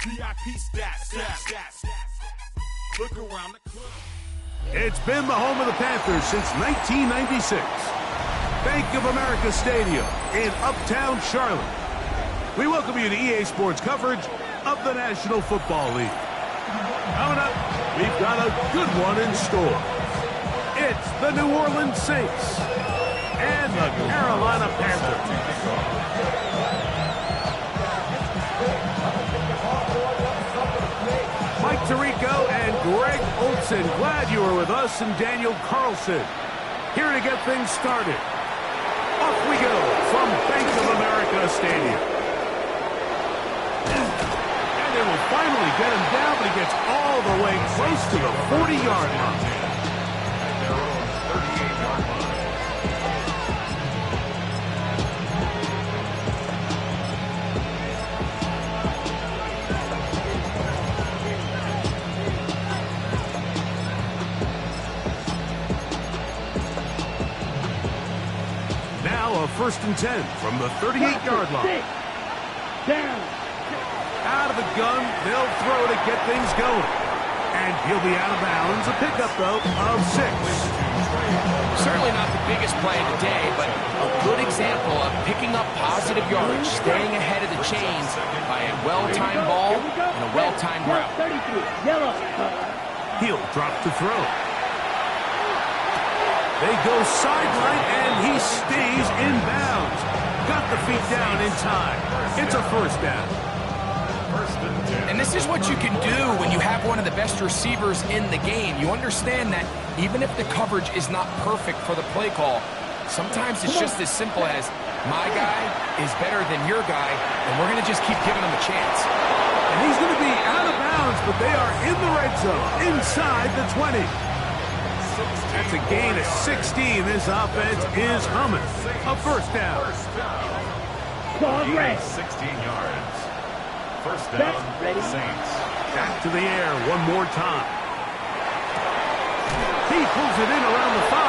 VIP stats. Look around the club. It's been the home of the Panthers since 1996. Bank of America Stadium in Uptown Charlotte. We welcome you to EA Sports coverage of the National Football League. Coming up, we've got a good one in store. It's the New Orleans Saints and the Carolina Panthers. Mike Tirico and Greg Olson, glad you were with us, and Daniel Carlson here to get things started. Off we go from Bank of America Stadium. And they will finally get him down, but he gets all the way close to the 40-yard line. First and 10 from the 38-yard line. Down. Out of the gun, they'll throw to get things going. And he'll be out of bounds. A pickup, though, of 6. Certainly not the biggest play of the day, but a good example of picking up positive yardage, staying ahead of the chains by a well-timed ball and a well-timed route. He'll drop to throw. They go sideline, and he stays in bounds. Got the feet down in time. It's a first down. And this is what you can do when you have one of the best receivers in the game. You understand that even if the coverage is not perfect for the play call, sometimes it's just as simple as, my guy is better than your guy, and we're going to just keep giving him a chance. And he's going to be out of bounds, but they are in the red zone, inside the 20. That's a gain of 16. This offense is humming. A first down. 16 yards. First down, Saints. Back to the air one more time. He pulls it in around the 5.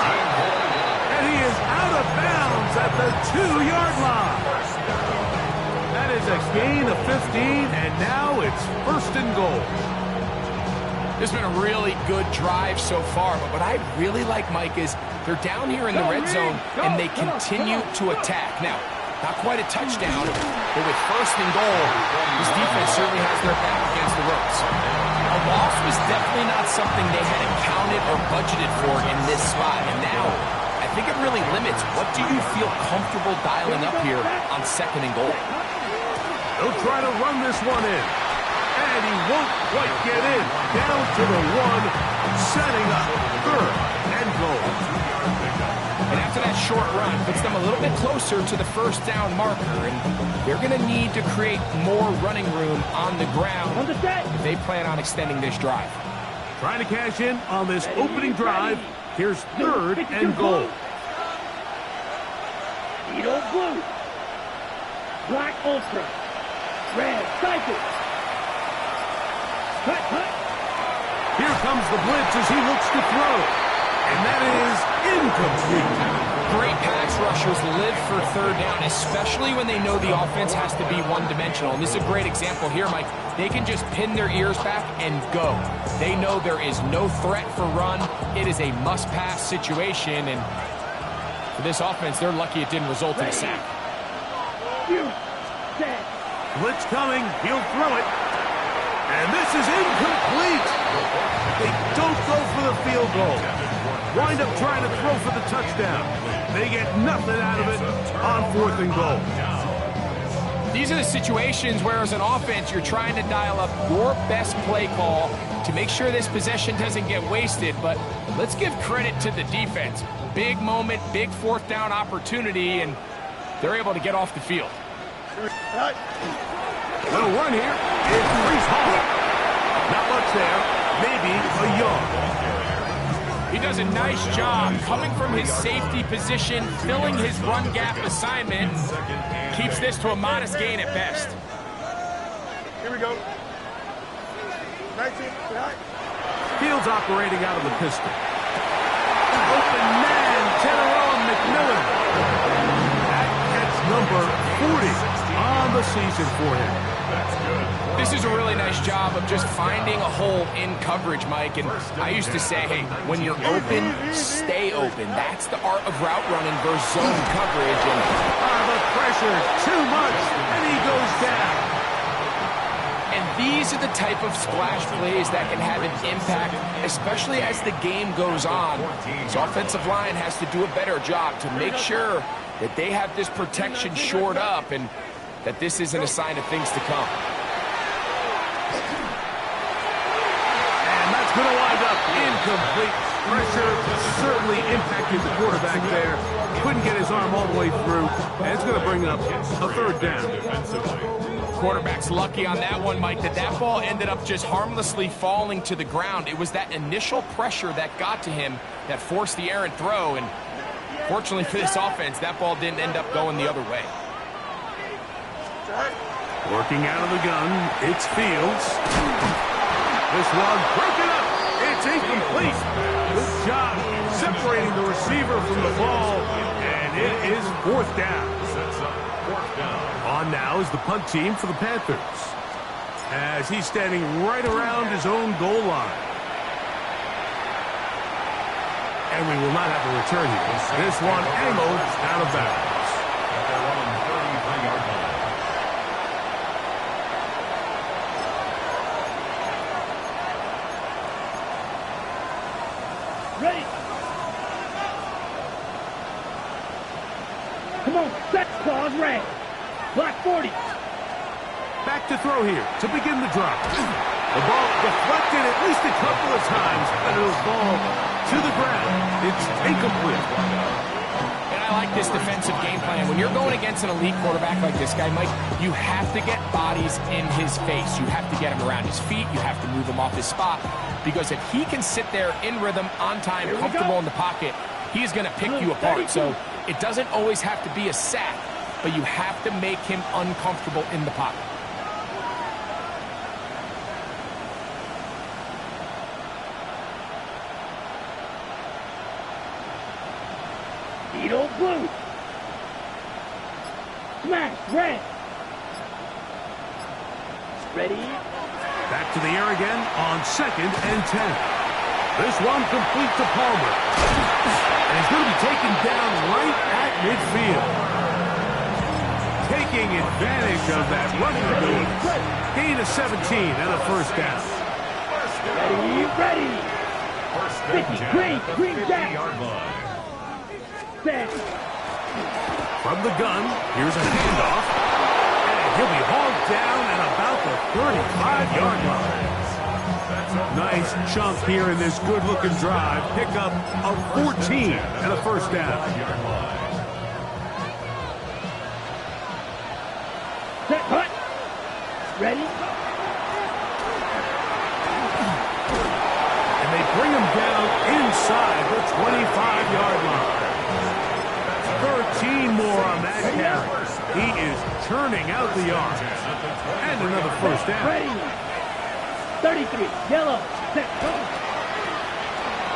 And he is out of bounds at the 2-yard line. That is a gain of 15, and now it's first and goal. This has been a really good drive so far, but what I really like, Mike, is they're down here in the red zone, and they continue to attack. Now, not quite a touchdown, but with first and goal, this defense certainly has their back against the ropes. A loss was definitely not something they had accounted or budgeted for in this spot, and now I think it really limits what do you feel comfortable dialing up here on second and goal. They'll try to run this one in. And he won't quite get in. Down to the 1, setting up third and goal. And after that short run, puts them a little bit closer to the first down marker. And they're going to need to create more running room on the ground if they plan on extending this drive. Trying to cash in on this opening drive. Here's third and goal. Edo blue. Black ultra. Red cycle. Here comes the blitz as he looks to throw. And that is incomplete. Great pass rushers live for third down, especially when they know the offense has to be one-dimensional. And this is a great example here, Mike. They can just pin their ears back and go. They know there is no threat for run. It is a must-pass situation. And for this offense, they're lucky it didn't result in a sack. Blitz coming. He'll throw it. And this is incomplete. They don't go for the field goal. Wind up trying to throw for the touchdown. They get nothing out of it on fourth and goal. These are the situations where, as an offense, you're trying to dial up your best play call to make sure this possession doesn't get wasted. But let's give credit to the defense. Big moment, big fourth down opportunity, and they're able to get off the field. Little run here. It's Brees Hall. Not much there. Maybe a yard. He does a nice job coming from his safety position, filling his run gap assignment. Keeps this to a modest gain at best. Here we go. 19. Fields operating out of the pistol. Open man, Teneron McMillan. That gets number 40 on the season for him. That's good. This is a really nice job of just finding a hole in coverage, Mike. And I used to say, hey, when you're open, stay open. That's the art of route running versus zone coverage. And the pressure, too much, and he goes down. And these are the type of splash plays that can have an impact, especially as the game goes on. His offensive line has to do a better job to make sure that they have this protection shored up and that this isn't a sign of things to come. And that's going to wind up incomplete. Pressure certainly impacted the quarterback there. Couldn't get his arm all the way through, and it's going to bring up a third down. Quarterback's lucky on that one, Mike, that ball ended up just harmlessly falling to the ground. It was that initial pressure that got to him that forced the errant throw, and fortunately for this offense, that ball didn't end up going the other way. Working out of the gun, it's Fields. This one broken up. It's incomplete. Good job separating the receiver from the ball, and it is fourth down. On now is the punt team for the Panthers, as he's standing right around his own goal line. And we will not have a return here. This one angled out of bounds. Ready. Come on, set claws red. Block 40. Back to throw here to begin the drive. The ball deflected at least a couple of times, but it'll fall to the ground. It's incomplete. And I like this defensive game plan. When you're going against an elite quarterback like this guy, Mike, you have to get bodies in his face. You have to get him around his feet. You have to move him off his spot. Because if he can sit there in rhythm, on time, comfortable in the pocket, he's going to pick you apart. So it doesn't always have to be a sack, but you have to make him uncomfortable in the pocket. Beetle blue. Smash red. Ready. Back to the air again on 2nd and 10. This one complete to Palmer. And he's going to be taken down right at midfield. Taking advantage of that running ability. Gain of 17 and a first down. Ready. 50, green down. Set. From the gun, here's a handoff. And he'll be hauled down at about the 35-yard line. Nice chunk here in this good-looking drive. Pickup of 14 and a first down. Set, hut. Ready. And they bring him down inside the 25-yard line. 13 more on that carry. He is churning out the yards. And another first down. Ready. 33, yellow, set, go.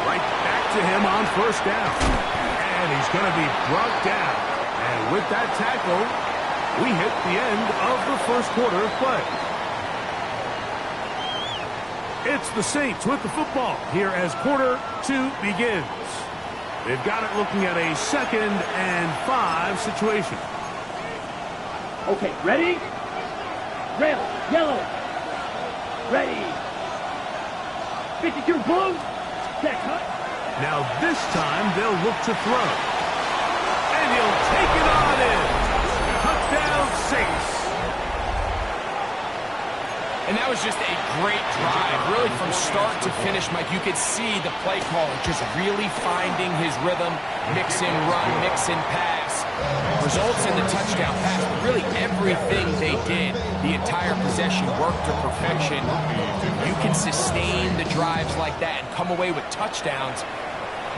Right back to him on first down. And he's going to be brought down. And with that tackle, we hit the end of the first quarter of play. It's the Saints with the football here as quarter 2 begins. They've got it looking at a 2nd and 5 situation. Okay, ready? Rail, yellow. Ready. 52 blue. Set, cut. Now this time they'll look to throw. And he'll take it on in. Touchdown Saints. And that was just a great drive, really from start to finish, Mike. You could see the play caller just really finding his rhythm, mix and run, mix and pass. Results in the touchdown pass, but really everything they did, the entire possession worked to perfection. You can sustain the drives like that and come away with touchdowns.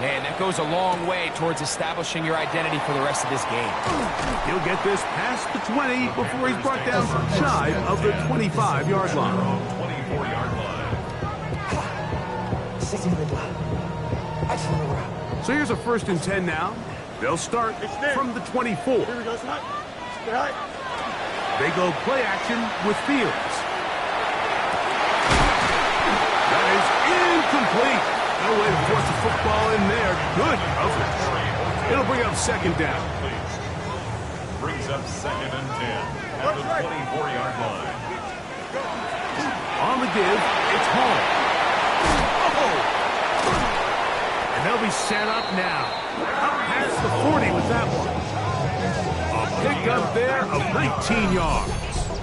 Man, that goes a long way towards establishing your identity for the rest of this game. He'll get this past the 20 before he's brought down shy of the 25-yard line. 24-yard line. So here's a 1st and 10 now. They'll start from the 24. Here we go, Scott. They go play action with Fields. incomplete. No way to force the football in there. Good coverage. It'll bring up second down. Brings up 2nd and 10 at the 24-yard line. On the give, it's home. Oh! And they'll be set up now. Up past the 40 with that one. A pickup there of 19 yards.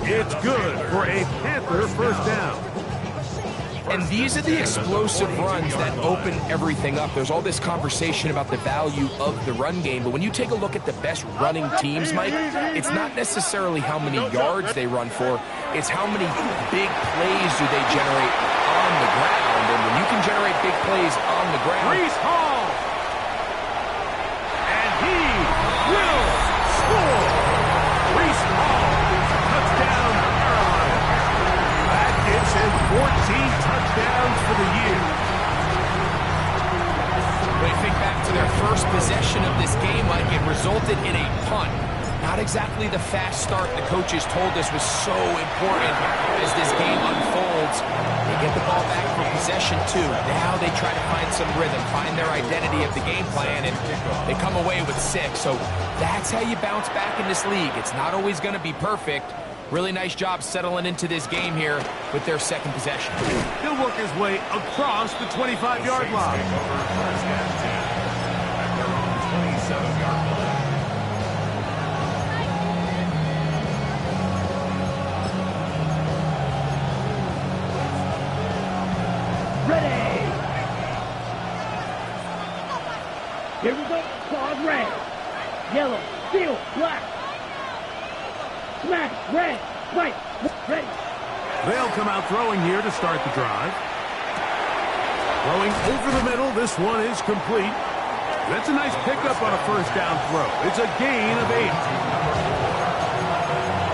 It's good for a Panther first down. And these are the explosive runs that open everything up. There's all this conversation about the value of the run game, but when you take a look at the best running teams, Mike, it's not necessarily how many yards they run for, it's how many big plays do they generate on the ground. And when you can generate big plays on the ground... Brees Hall! And he will score! Brees Hall, touchdown Carolina. That gives him 14 touchdowns for the year. When you think back to their first possession of this game, Mike, it resulted in a punt. Not exactly the fast start the coaches told us was so important as this game unfolds. They get the ball back for possession two. Now they try to find some rhythm, find their identity of the game plan, and they come away with 6. So that's how you bounce back in this league. It's not always going to be perfect. Really nice job settling into this game here with their second possession. He'll work his way across the 25-yard line. 27-yard line. Ready. Here we go. Claws red. Yellow. Steel. Black. Smash. Red. White. Ready. They'll come out throwing here to start the drive. Throwing over the middle. This one is complete. That's a nice pickup on a first down throw. It's a gain of 8. 8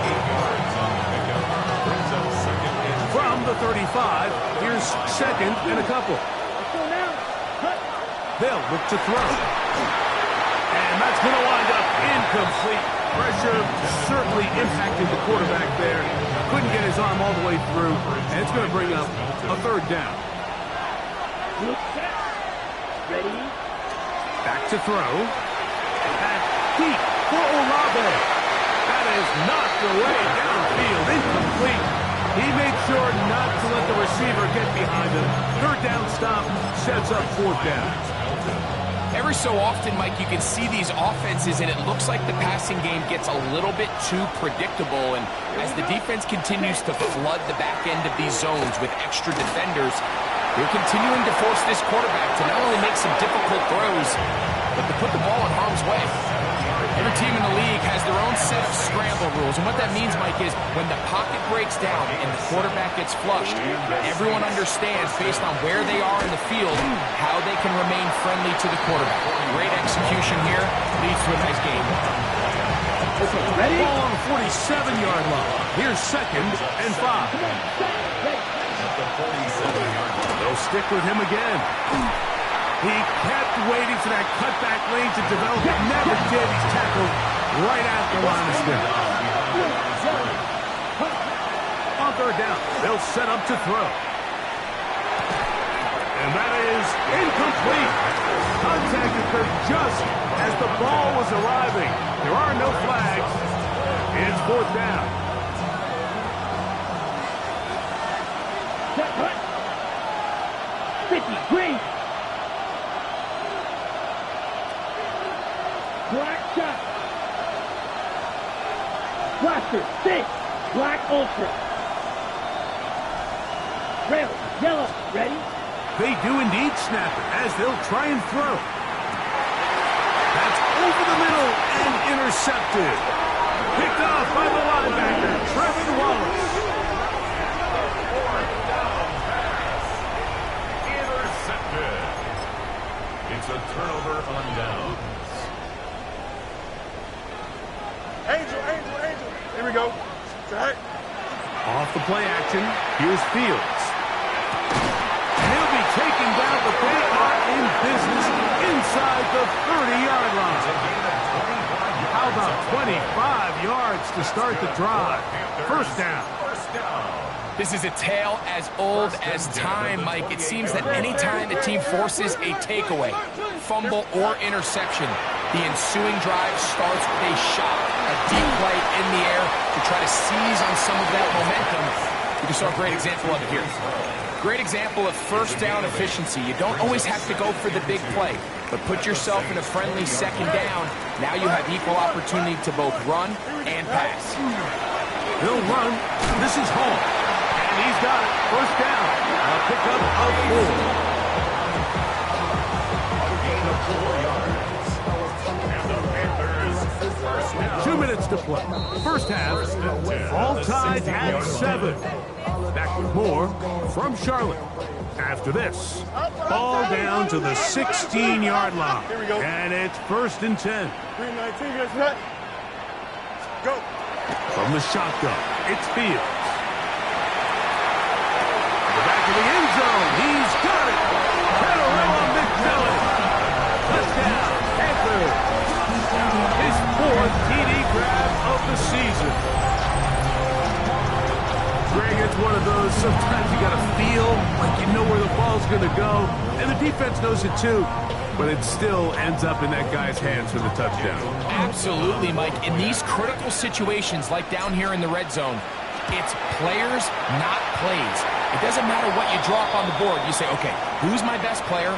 yards on the pickup. Brings up 2nd and 10. From the 35, here's 2nd and a couple. Let's go now. Cut. They'll look to throw. And that's going to wind up incomplete. Pressure certainly impacted the quarterback there. Couldn't get his arm all the way through. And it's going to bring up a third down. Look set. Ready. Back to throw. And deep for Olave. That is knocked away downfield. Incomplete. He made sure not to let the receiver get behind him. Third down stop sets up fourth down. Every so often, Mike, you can see these offenses, and it looks like the passing game gets a little bit too predictable. And as the defense continues to flood the back end of these zones with extra defenders, they're continuing to force this quarterback to not only make some difficult throws, but to put the ball in harm's way. Every team in the league has their own set of scramble rules, and what that means, Mike, is when the pocket breaks down and the quarterback gets flushed, everyone understands, based on where they are in the field, how they can remain friendly to the quarterback. Great execution here leads to a nice game. Okay, ready? Ball on the 47-yard line. Here's 2nd and 5. At the 47-yard line. They'll stick with him again. He kept waiting for that cutback lane to develop. It never did. He's tackled right at the line of scrimmage. On third down, they'll set up to throw. And that is incomplete. Contact occurred just as the ball was arriving. There are no flags. It's fourth down. Set, cut. 50, green. Black shot. Blaster, 6. Black ultra. Rail, yellow, ready? They do indeed snap it as they'll try and throw. That's over the middle and intercepted. Picked off by the linebacker, Trevor Wallace. Intercepted. It's a turnover on downs. Angel. Here we go. Right. Off the play action, here's Fields. And he'll be taken down, but they are in business inside the 30-yard line. How about 25 yards to start the drive? First down. First down. This is a tale as old as time, Mike. It seems that any time the team forces a takeaway, fumble, or interception, the ensuing drive starts with a shot, a deep play in the air to try to seize on some of that momentum. We just saw a great example of it here. Great example of first down efficiency. You don't always have to go for the big play, but put yourself in a friendly second down. Now you have equal opportunity to both run and pass. He'll run. This is home. And he's got it. First down. A pickup of 4. 2 minutes to play. First half, all tied at 7. Back with more from Charlotte. After this, ball down to the 16-yard line. And it's 1st and 10. 3-19, go. From the shotgun, it's Fields. The back of the end zone, he's got it. Panorama McMillan. Touchdown, Panthers. His 4th TD grab of the season. Greg, it's one of those, sometimes you got to feel like you know where the ball's going to go, and the defense knows it too, but it still ends up in that guy's hands for the touchdown. Absolutely, Mike. In these critical situations, like down here in the red zone, it's players, not plays. It doesn't matter what you drop on the board. You say, okay, who's my best player?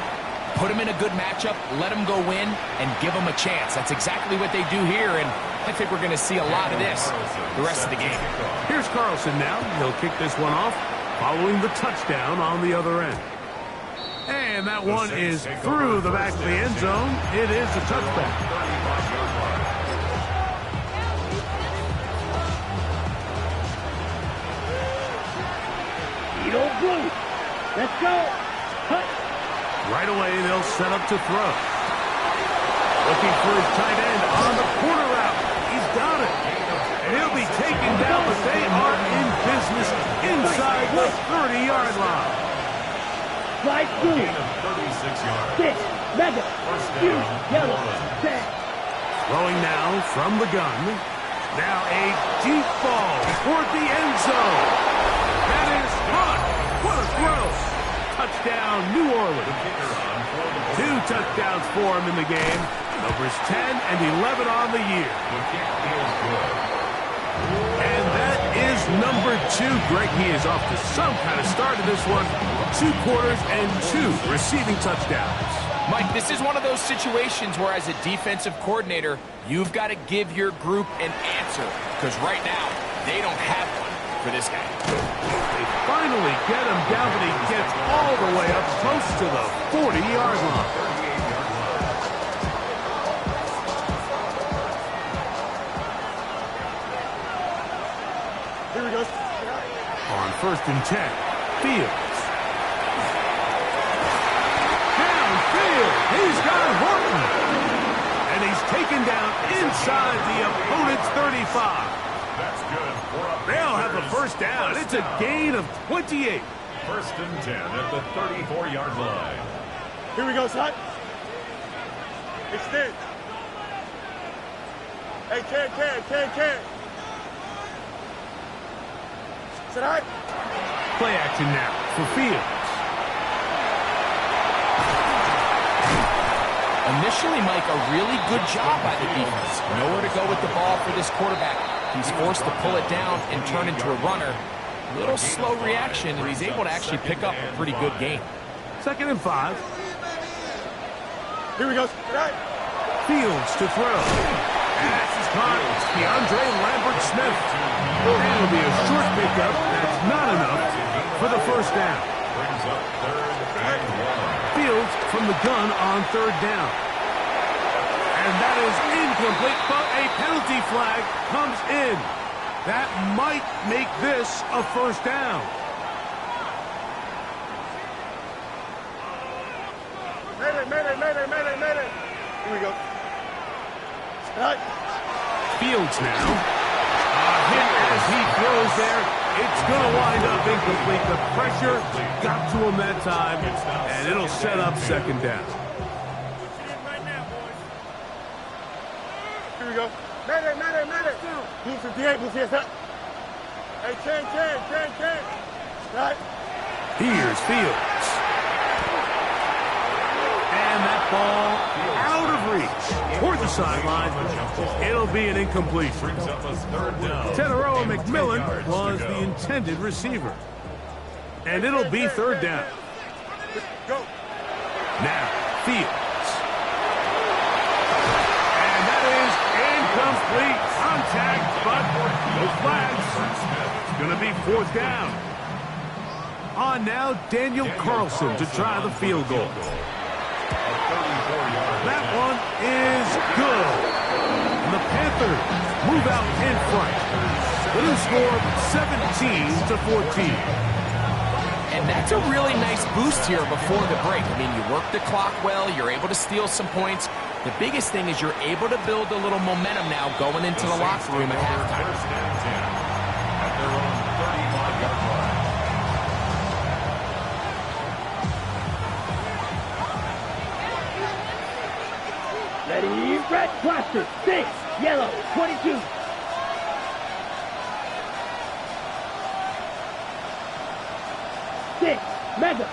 Put him in a good matchup, let him go win, and give him a chance. That's exactly what they do here, and I think we're going to see a lot of this the rest of the game. Here's Carlson now. He'll kick this one off, following the touchdown on the other end. And that one is through the back of the end zone. It is a touchback. You don't blue. Let's go. Cut. Right away, they'll set up to throw. Looking for his tight end on the corner route. He's got it. And he'll be taken down, but they are in business inside the 30-yard line. Slide through. 36 yards. 6. Mega. Huge. Yellow. 10. Throwing now from the gun. Now a deep ball toward the end zone. That is hot. What a throw. Touchdown, New Orleans. 2 touchdowns for him in the game. Numbers 10 and 11 on the year. And that is number 2. Greg, he is off to some kind of start in this one. 2 quarters and 2 receiving touchdowns. Mike, this is one of those situations where as a defensive coordinator, you've got to give your group an answer. Because right now, they don't have one for this guy. They finally get him down, but he gets all the way up close to the 40-yard line. Here we go. On 1st and 10, Fields. Downfield, he's got Horton. And he's taken down inside the opponent's 35. That's good. They'll have the first down. It's a gain of 28. 1st and 10 at the 34-yard line. Here we go, son. Extend. Hey, can. Sit high. Play action now for Fields. Initially, Mike, a really good job by the defense. Nowhere to go with the ball for this quarterback. He's forced to pull it down and turn into a runner. Little slow reaction, and he's able to actually pick up a pretty good gain. 2nd and 5. Here we go. Fields to throw. Pass is caught. It's DeAndre Lambert-Smith. And it'll be a short pickup. That's not enough for the first down. Brings up 3rd and 1. Fields from the gun on 3rd down. And that is incomplete, but a penalty flag comes in. That might make this a first down. Mayday. Here we go. Right. Fields now. Hit as he throws there. It's going to wind up incomplete. The pressure got to him that time, and it'll set up 2nd down. Here we go. Mayday. Blue 58, Blue 58. Hey, can. Here's Fields. And that ball out of reach toward the sideline. It'll be an incomplete. Teteroa McMillan was the intended receiver. And it'll be third down. Now, Fields. And that is incomplete. Contact, but no flags. It's going to be fourth down. On now, Daniel Carlson to try the field goal. That one is good. And the Panthers move out in front. The new score, 17-14. And that's a really nice boost here before the break. I mean, you work the clock well, you're able to steal some points. The biggest thing is you're able to build a little momentum now going into the locker room at halftime. At their own 35-yard line. Ready, red, cluster, 6, yellow, 22. Six, mega.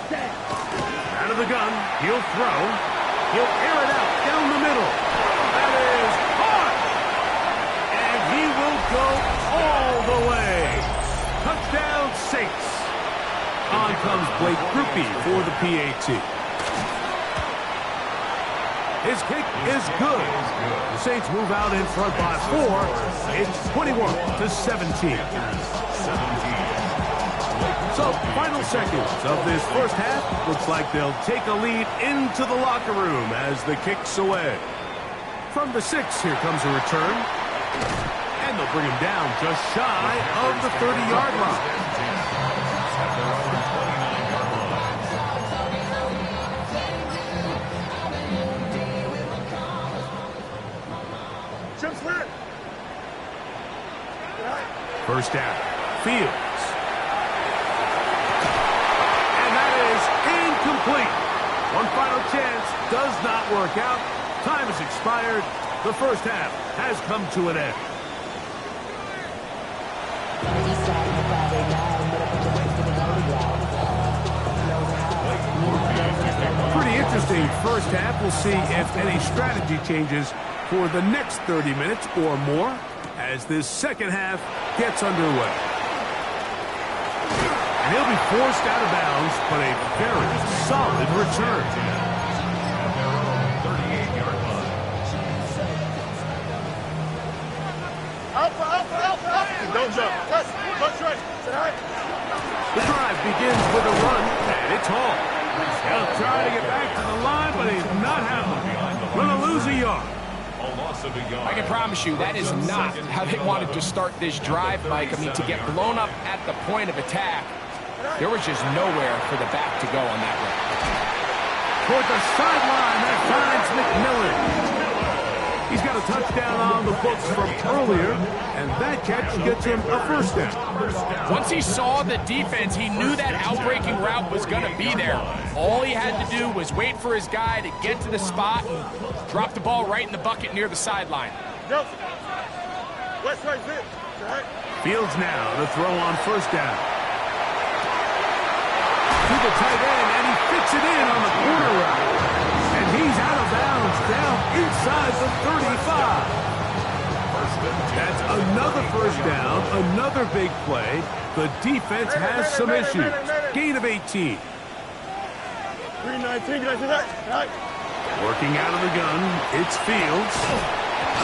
Set. Out of the gun, he'll throw. He'll air it out down the middle. That is hard. And he will go all the way. Touchdown, Saints. On comes Blake Grupe for the PAT. His kick is good. The Saints move out in front by 4. It's 21-17. So, final seconds of this first half. Looks like they'll take a lead into the locker room as the kick's away. From the 6, here comes a return. And they'll bring him down just shy of the 30-yard line. First down, Fields. And that is incomplete. One final chance does not work out. Time has expired. The first half has come to an end. Pretty interesting first half. We'll see if any strategy changes for the next 30 minutes or more as this second half gets underway. And he'll be forced out of bounds, but a very solid return. At their own 38-yard line. Alpha. Don't jump. Let's right. The drive begins with a run, and it's Hall. He'll try to get back to the line, but he's not happening. Going to lose a yard. I can promise you that is not how they wanted to start this drive, Mike. I mean, to get blown up at the point of attack, there was just nowhere for the back to go on that run. Toward the sideline, that finds McMillan. He's got a touchdown on the books from earlier, and that catch gets him a first down. Once he saw the defense, he knew that outbreaking route was going to be there. All he had to do was wait for his guy to get to the spot and drop the ball right in the bucket near the sideline. Fields now to throw on first down. To the tight end, and he fits it in on the corner route. And he's out of bounds, down inside the 35. That's another first down, another big play. The defense has some issues. Gain of 18. 319, Working out of the gun, it's Fields.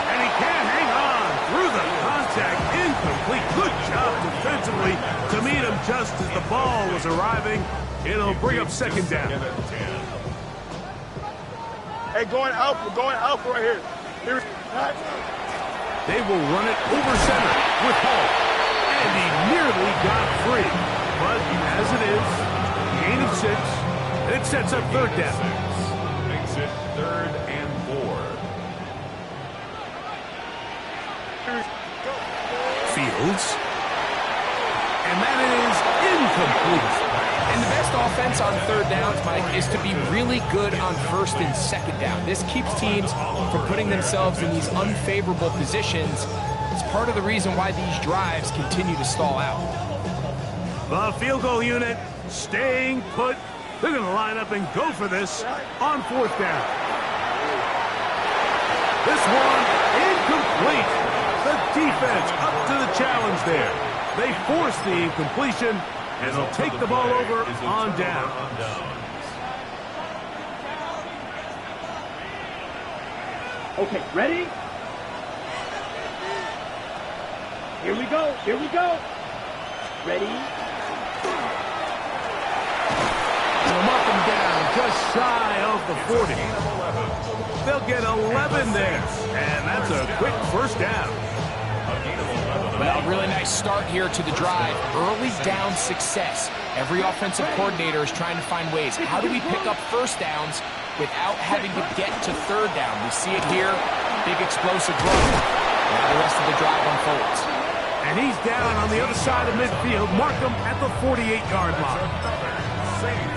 And he can't hang on through the contact. Incomplete. Good job defensively to meet him just as the ball was arriving. It'll bring up second down. Hey, going alpha right here. They will run it over center with Hall. And he nearly got free. But as it is, gain of 6. And it sets up third down. Makes it 3rd and 4. Fields. And that is incomplete. And the best offense on third downs, Mike, is to be really good on first and second down. This keeps teams from putting themselves in these unfavorable positions. It's part of the reason why these drives continue to stall out. The field goal unit staying put. They're going to line up and go for this on fourth down. This one incomplete. The defense up to the challenge there. They force the incompletion, and they'll take the ball over on down. Okay, ready? Here we go. Here we go. Ready? They'll mark them down just shy of the 40. They'll get 11 there, and that's a quick first down. Well, really nice start here to the drive. Early down success. Every offensive coordinator is trying to find ways. How do we pick up first downs without having to get to third down? We see it here. Big explosive run. Now the rest of the drive unfolds. And he's down on the other side of midfield. Mark him at the 48-yard line.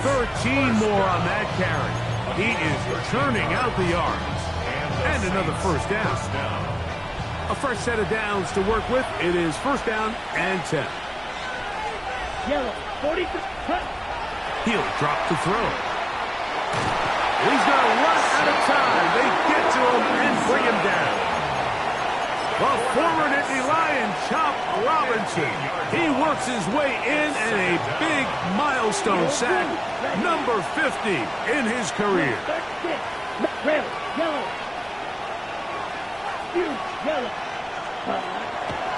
13 more on that carry. He is churning out the yards. And another first down. A fresh set of downs to work with. It is first down and 10. Yellow, 40, cut. He'll drop to throw. He's going to run out of time. They get to him and bring him down. The former Nittany Lion, Chop Robinson. He works his way in and a big milestone sack, number 50 in his career. Red, yellow. Huge, yellow.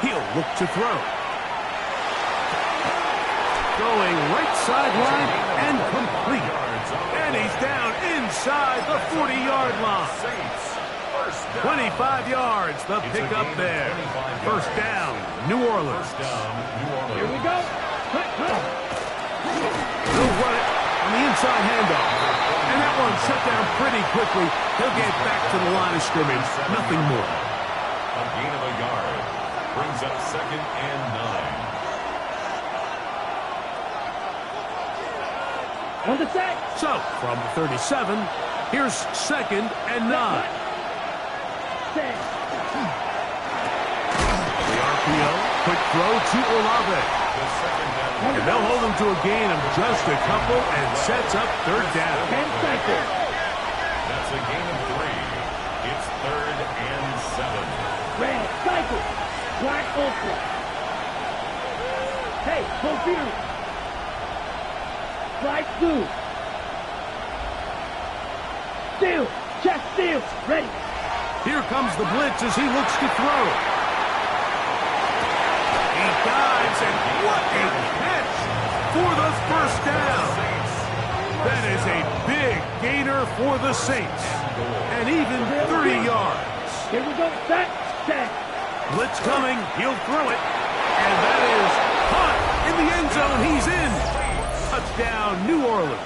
He'll look to throw. Going right sideline and complete. And he's down inside the 40-yard line. 25 yards, the pickup there. First down, New Orleans. Here we go. He'll run it on the inside handoff. And that one shut down pretty quickly. He'll get back to the line of scrimmage. Nothing more. A gain of a yard brings up second and 9. On the sack. So, from the 37, here's second and 9. The RPO, quick throw to Olave. And they'll hold him to a gain of just a couple and sets up third down. That's a gain of 3. It's third and 7. Red, cycle. Black ultra. Hey, confused. Black blue. Steal. Chest steal. Ready. Here comes the blitz as he looks to throw. He dives, and what a catch for the first down. That is a big gainer for the Saints. And even 30 yards. Here we go. Set. Blitz coming. He'll throw it. And that is caught in the end zone. He's in. Touchdown, New Orleans.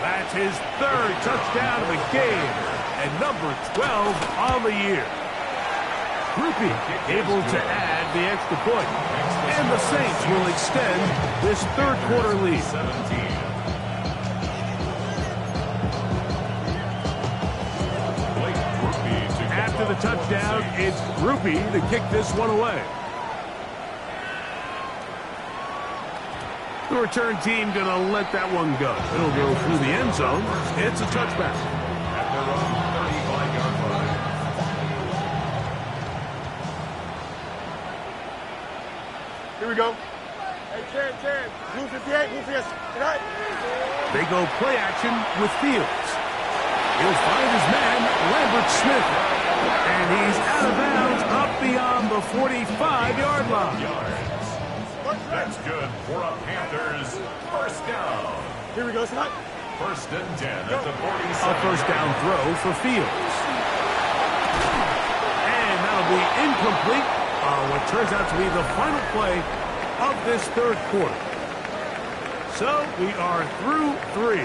That's his third touchdown of the game. And number 12 on the year. Groupie able to add the extra point. And the Saints will extend this third quarter lead. 17. After the touchdown, it's Groupie to kick this one away. The return team going to let that one go. It'll go through the end zone. It's a touchback. At their own 35-yard line. Here we go. Hey, Jared. Blue 58, blue 58. Tonight. They go play action with Fields. He'll find his man, Lambert Smith. And he's out of bounds up beyond the 45-yard line. That's good for a Panthers first down. Here we go, tonight. First and 10 at the 47. A first down throw for Fields. And that'll be incomplete on what turns out to be the final play of this third quarter. So we are through 3.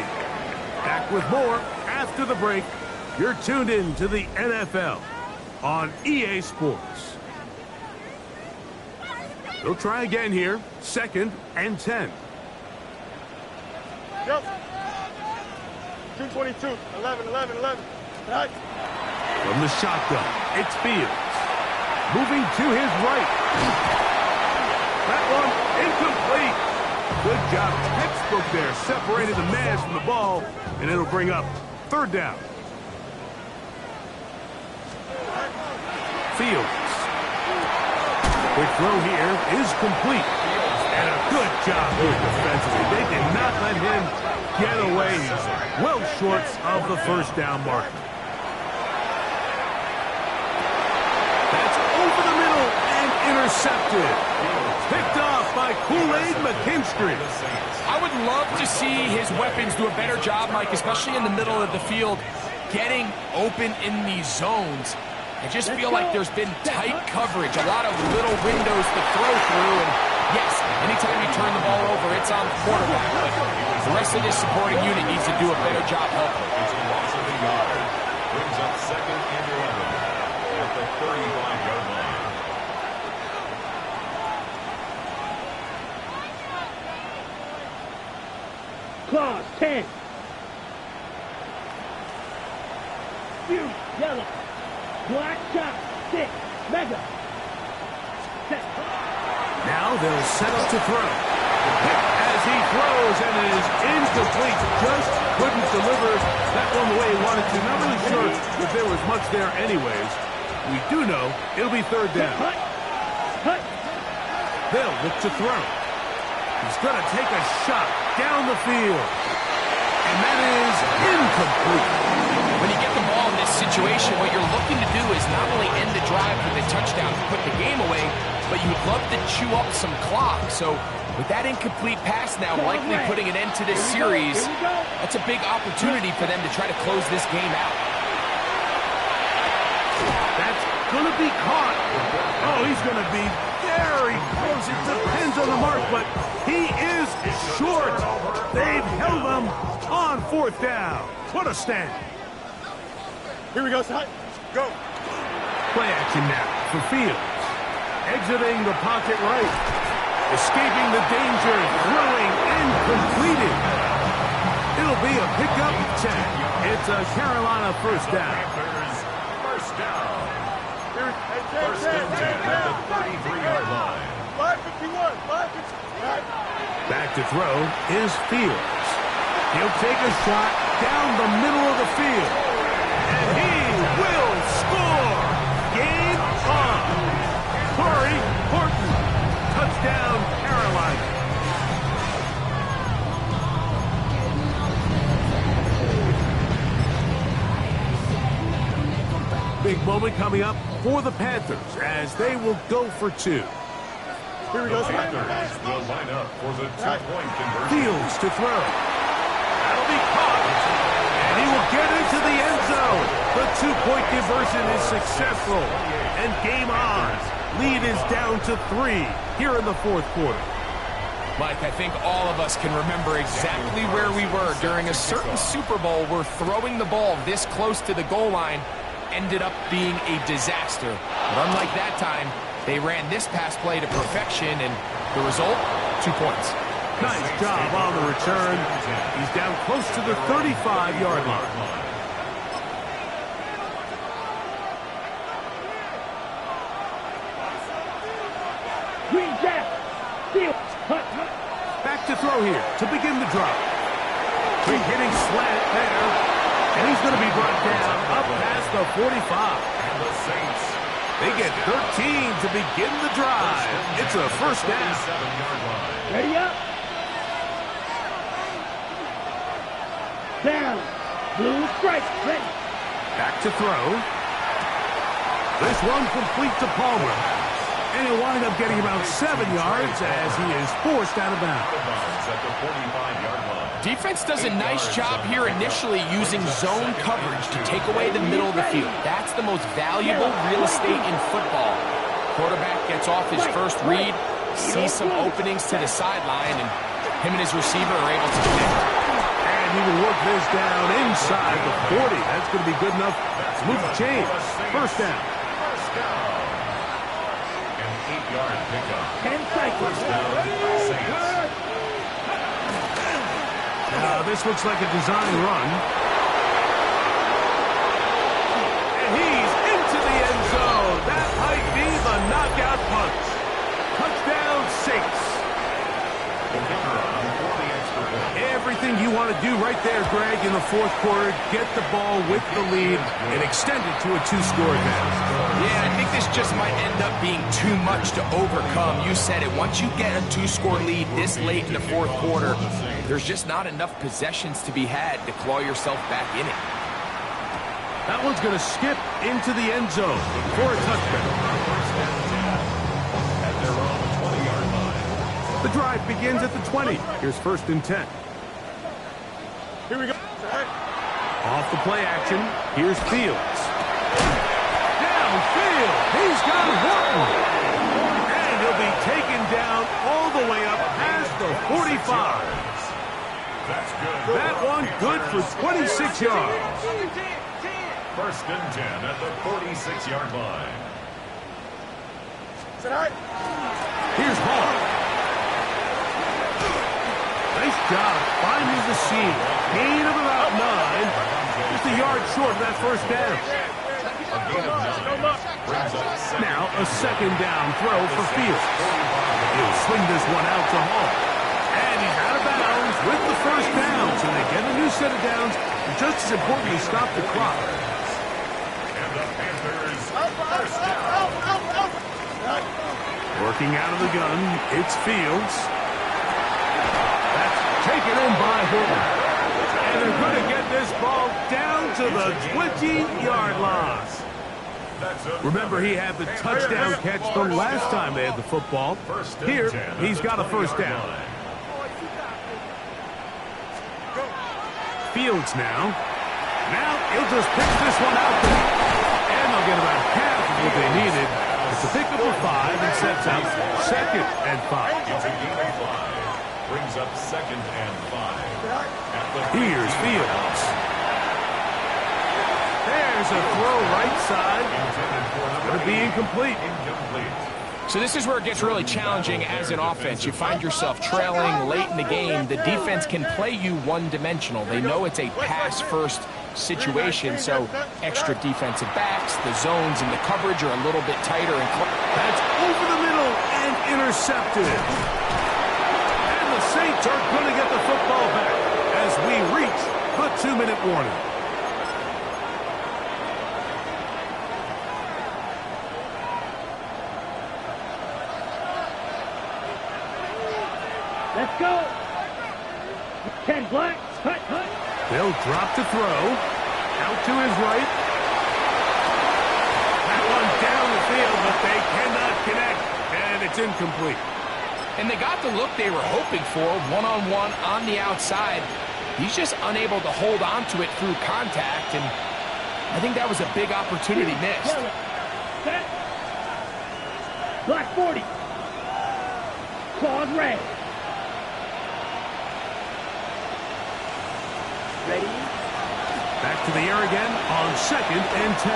Back with more after the break. You're tuned in to the NFL on EA Sports. They'll try again here. Second and 10. Yep. 222. 11, 11, 11. Right. From the shotgun, it's Fields. Moving to his right. That one incomplete. Good job. Textbook there. Separated the man from the ball, and it'll bring up third down. Fields. Quick throw here is complete. And a good job here defensively. They did not let him get away. He's well short of the first down marker. That's over the middle and intercepted. Picked off by Kool-Aid McKinstry. I would love to see his weapons do a better job, Mike, especially in the middle of the field, getting open in these zones. I just feel like there's been tight coverage, a lot of little windows to throw through, and yes, anytime you turn the ball over, it's on the quarterback, but the rest of this supporting unit needs to do a better job helping. It's a loss of a yard. Brings up second and 11 at the 35-yard line. Claws, 10. Few, yellow. Black shot, 6. Mega. Set. Now they'll set up to throw. As he throws, and it is incomplete. Just couldn't deliver that one the way he wanted to. Not really sure if there was much there anyways. We do know it'll be third down. Hut. Hut. They'll look to throw. He's going to take a shot down the field. And that is incomplete. When you get the ball in this situation, what you're looking to do is not only end the drive with a touchdown to put the game away, but you would love to chew up some clock. So with that incomplete pass now likely putting an end to this series, that's a big opportunity for them to try to close this game out. That's going to be caught. Oh, he's going to be very close. It depends on the mark, but he is short. They've held him on fourth down. What a stand. Here we go, son. Go. Play action now for Fields. Exiting the pocket right. Escaping the danger. Throwing and completing. It'll be a pickup 10. It's a Carolina first down. First down. Hey, First and 10 at the 33-yard line. 551. 551. Back to throw is Fields. He'll take a shot down the middle of the field. And he will score. Game on. Corey Horton. Touchdown, Carolina. Big moment coming up for the Panthers as they will go for two. Here we go, son. Panthers will line up for the two-point conversion. Fields to throw. That'll be caught. And he will get into the end zone. The two-point conversion is successful. And game on. Lead is down to 3 here in the fourth quarter. Mike, I think all of us can remember exactly where we were during a certain Super Bowl where throwing the ball this close to the goal line ended up being a disaster. But unlike that time, they ran this pass play to perfection, and the result, 2 points. Nice job on the return. He's down close to the 35-yard line. Green Jack. Field. Hut. Hut. Back to throw here to begin the drive. Quick hitting slant there. And he's going to be brought down up past the 45. And the Saints. They get 13 to begin the drive. It's a first down. 7-yard line. Ready up. Down. Blue strike. Ready. Back to throw. This one complete to Palmer. And he'll wind up getting about 7 yards as he is forced out of bounds. At the 45-yard line. Defense does a nice job here initially using zone coverage to take away the middle of the field. That's the most valuable real estate in football. Quarterback gets off his first read, sees some openings to the sideline, and him and his receiver are able to connect. And he will work this down inside the 40. That's going to be good enough to move the chains. First down. First down. An 8-yard pickup. 10 seconds. First down, Saints. This looks like a design run. And he's into the end zone. That might be the knockout punch. Touchdown, Saints. Everything you want to do right there, Greg, in the fourth quarter, get the ball with the lead and extend it to a two-score advantage. Yeah, I think this just might end up being too much to overcome. You said it. Once you get a two-score lead this late in the fourth quarter, there's just not enough possessions to be had to claw yourself back in it. That one's going to skip into the end zone for a touchdown. At their own 20-yard line. The drive begins at the 20. Here's 1st and 10. Here we go. Off the play action, here's Fields. Downfield, he's got Horton. And he'll be taken down all the way up past the 45. That's good. That one good for 26 yards. 1st and 10 at the 46-yard line. Here's Hall. Nice job finding the seam. Gain of about 9. Just a yard short of that first down. A gain of 9 brings up 2nd. Now a 2nd down throw for Fields. He'll swing this one out to Hall. And he's out of bounds with the first down. So they get a new set of downs. Just as important to stop the clock. And the Panthers first down. Working out of the gun, it's Fields. That's taken in by Horton. And they're going to get this ball down to the 20-yard line. Remember, he had the touchdown catch the last time they had the football. Here, he's got a first down. Fields now. Now he'll just pick this one out. And they'll get about half of what they needed. It's a pickup of 5 and sets up 2nd and 5. It's a gain of 5. Brings up 2nd and 5. Here's Fields. There's a throw right side. Going to be incomplete. So this is where it gets really challenging as an offense. You find yourself trailing late in the game. The defense can play you one-dimensional. They know it's a pass-first situation, so extra defensive backs, the zones and the coverage are a little bit tighter. That's over the middle and intercepted. And the Saints are going to get the football back as we reach the 2-minute warning. Let's go. 10 black. Hut, hut. They'll drop to throw. Out to his right. That one down the field, but they cannot connect. And it's incomplete. And they got the look they were hoping for, one-on-one on the outside. He's just unable to hold on to it through contact, and I think that was a big opportunity missed. Set. Black 40. Claude red. Ready? Back to the air again on 2nd and 10.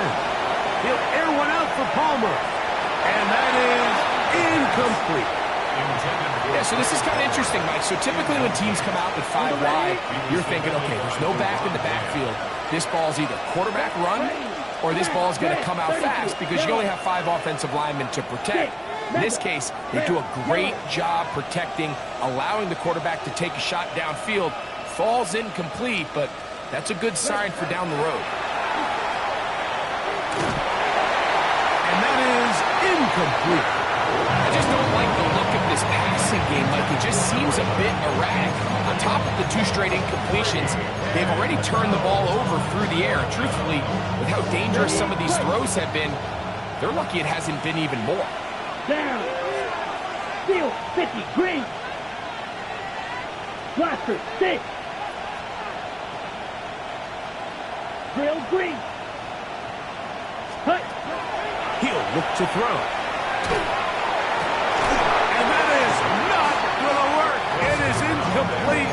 He'll air one out for Palmer. And that is incomplete. Yeah, so this is kind of interesting, Mike. So typically when teams come out with 5 wide, you're thinking, okay, there's no back in the backfield. This ball's either quarterback run or this ball's going to come out fast because you only have 5 offensive linemen to protect. In this case, they do a great job protecting, allowing the quarterback to take a shot downfield. Falls incomplete, but that's a good sign for down the road. And that is incomplete. I just don't like the look of this passing game. Like, it just seems a bit erratic. On top of the 2 straight incompletions, they've already turned the ball over through the air. Truthfully, with how dangerous some of these throws have been, they're lucky it hasn't been even more. Down. Field 50. Green. Blaster 6. Drill green. Hut. He'll look to throw. And that is not going to work. It is incomplete.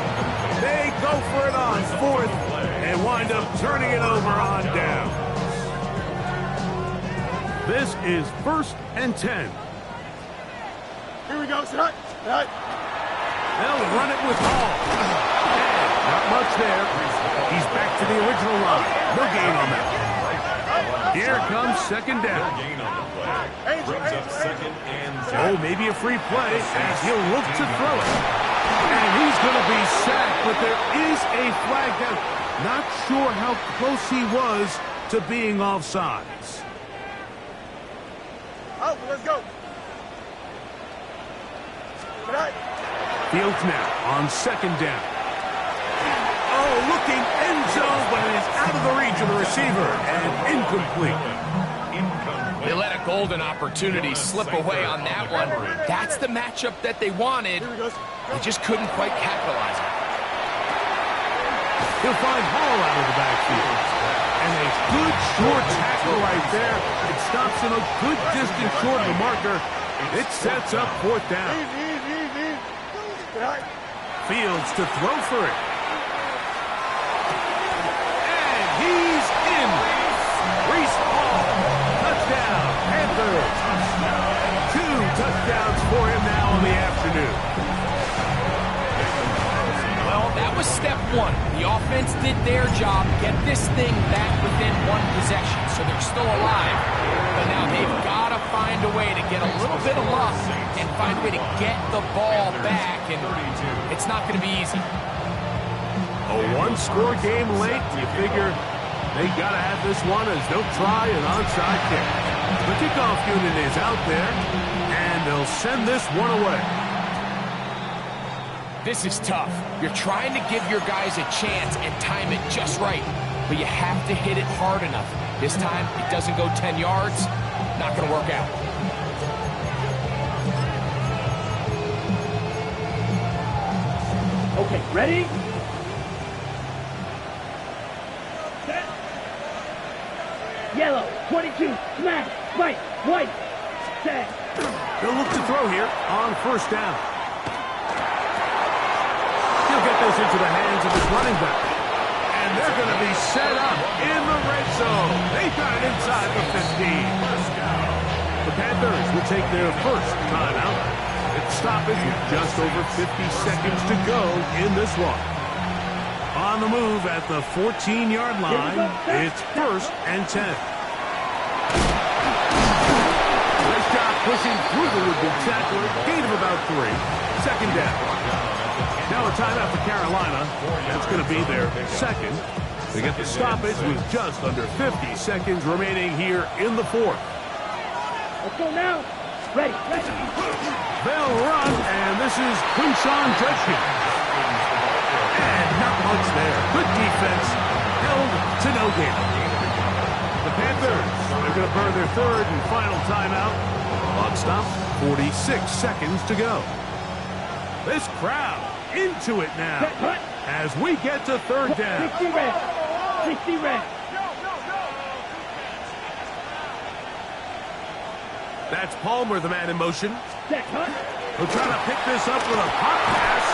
They go for it on 4th and wind up turning it over on down. This is 1st and 10. Here we go. Sit. They'll run it with Hall. And not touch there. He's back to the original line. No gain on that. Here comes second down. Gain on the play. Brings up second and 10. Oh, maybe a free play as he'll look to throw it. And he's going to be sacked, but there is a flag down. Not sure how close he was to being offsides. Out, let's go. Fields now on second down. Oh, looking end zone, but it is out of the reach of the receiver and incomplete. They let a golden opportunity slip away on that one. That's the matchup that they wanted. They just couldn't quite capitalize on it. He'll find Hall out of the backfield. And a good short tackle right there. It stops him a good distance short of the marker. It sets up fourth down. Fields to throw for it. And he's in. Reese Hall. Touchdown. Panthers. 2 touchdowns for him now in the afternoon. Well, that was step one. The offense did their job, get this thing back within one possession, so they're still alive. But now they've got to find a way to get a little bit of luck and find a way to get the ball back, and it's not going to be easy. A one-score game late. You figure they got to have this one as they'll try an onside kick. The kickoff unit is out there, and they'll send this one away. This is tough. You're trying to give your guys a chance and time it just right, but you have to hit it hard enough. This time, it doesn't go 10 yards. Not going to work out. Okay, ready? Set. Yellow, 22, smash, fight, white, set. They'll look to throw here on first down. He'll get this into the hands of his running back. And they're going to be set up in the red zone. They got it inside the 15. The Panthers will take their first timeout. It's stoppage with just over 50 seconds to go in this one. On the move at the 14-yard line, it's first and 10. Nice job pushing through the would-be tackler. Gain of about 3. Second down. Now a timeout for Carolina. That's going to be their second. They get the stoppage with just under 50 seconds remaining here in the fourth. Let's go now. Ready, ready. They'll run, and this is Quinshawn Judkins. And not much there. Good defense. Held to no gain. The Panthers, they're going to burn their third and final timeout. Clock stops. 46 seconds to go. This crowd into it now as we get to third down. 60 red. 60 red. That's Palmer, the man in motion. Set, cut. He'll try to pick this up with a pop pass.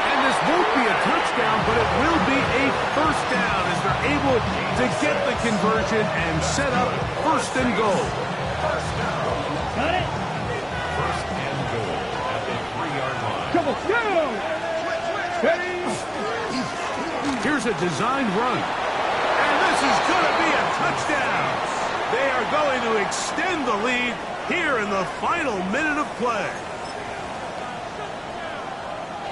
And this won't be a touchdown, but it will be a first down as they're able to get the conversion and set up first and goal. Got it. First and goal at the 3-yard line. Come on, go. Ready. Here's a designed run. And this is going to be a touchdown. They are going to extend the lead here in the final minute of play.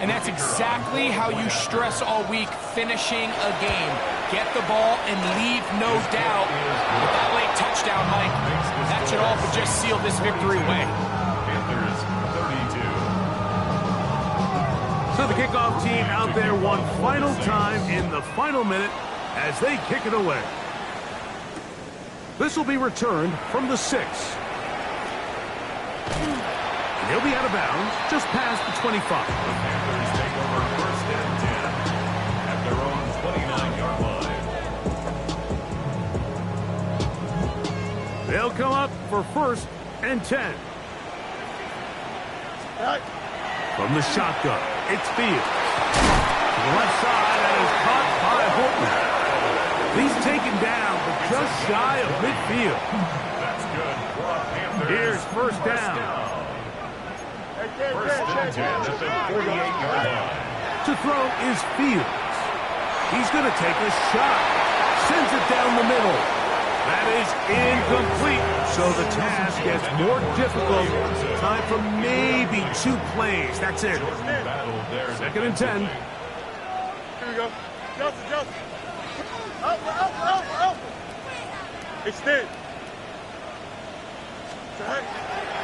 And that's exactly how you stress all week, finishing a game. Get the ball and leave no doubt. With that late touchdown, Mike, that should all but just seal this victory away. Panthers 32. So the kickoff team out there one final time in the final minute as they kick it away. This will be returned from the 6. And he'll be out of bounds just past the 25. The Panthers take over first and 10 at their own 29-yard line. They'll come up for first and 10. From the shotgun, it's Fields. To the left side, and is caught by Horton. He's taken down, but just shy of midfield. That's good for a Panthers. Here's first down. First and 10 at the 48-yard line. To throw is Fields. He's going to take a shot. Sends it down the middle. That is incomplete. So the task gets more difficult. Time for maybe 2 plays. That's it. 2nd and 10. Here we go. Justin. Out. Extend.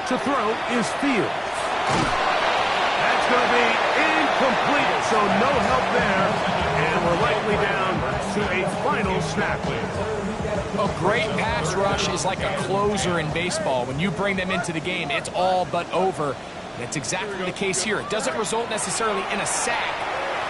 To throw is Fields. That's going to be incomplete, so no help there. And we're likely down to a final snap. A great pass rush is like a closer in baseball. When you bring them into the game, it's all but over. That's exactly the case here. It doesn't result necessarily in a sack,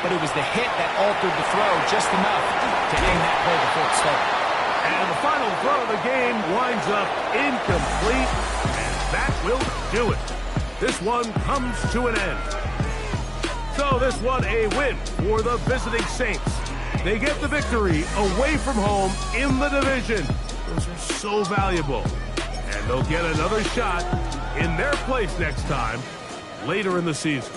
but it was the hit that altered the throw just enough to end that play before it started. And the final throw of the game winds up incomplete, and that will do it. This one comes to an end. So this one a win for the visiting Saints. They get the victory away from home in the division. Those are so valuable. And they'll get another shot in their place next time, later in the season.